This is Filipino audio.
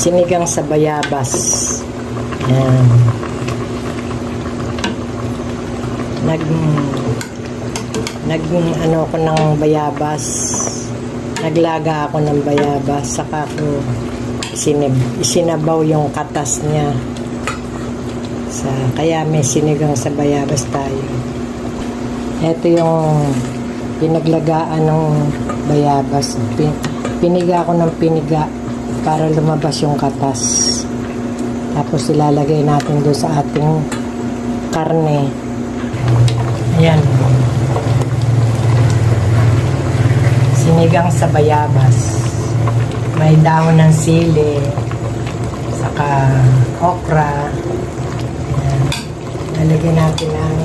Sinigang sa bayabas. Yan. Ano ko ng bayabas. Naglaga ako ng bayabas. Saka ko isinabaw yung katas niya. Kaya may sinigang sa bayabas tayo. Ito yung pinaglagaan ng bayabas. Piniga ko ng piniga para lumabas yung katas. Tapos ilalagay natin doon sa ating karne. Ayan. Sinigang sa bayabas. May dahon ng sili. Saka okra. Ayan. Lalagyan natin ang